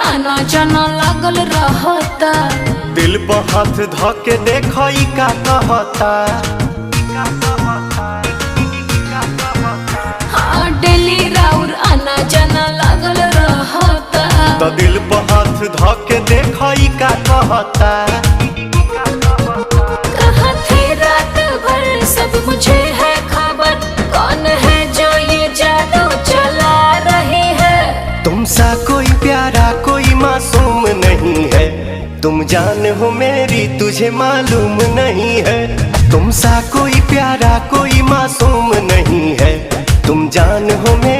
आना जाना लागल रहता। दिल पर हाथ धके देखो ई का कहता। हाँ डेली राउर आना जाना लागल रहता। तो दिल पर हाथ धके देखो ई का कहता। कहाँ थे रात भर सब मुझे है खबर, कौन है जो ये जादू चला रही है। तुम सा कोई प्यारा कोई मासूम नहीं है, तुम जान हो मेरी तुझे मालूम नहीं है। तुम सा कोई प्यारा कोई मासूम नहीं है, तुम जान हो मेरी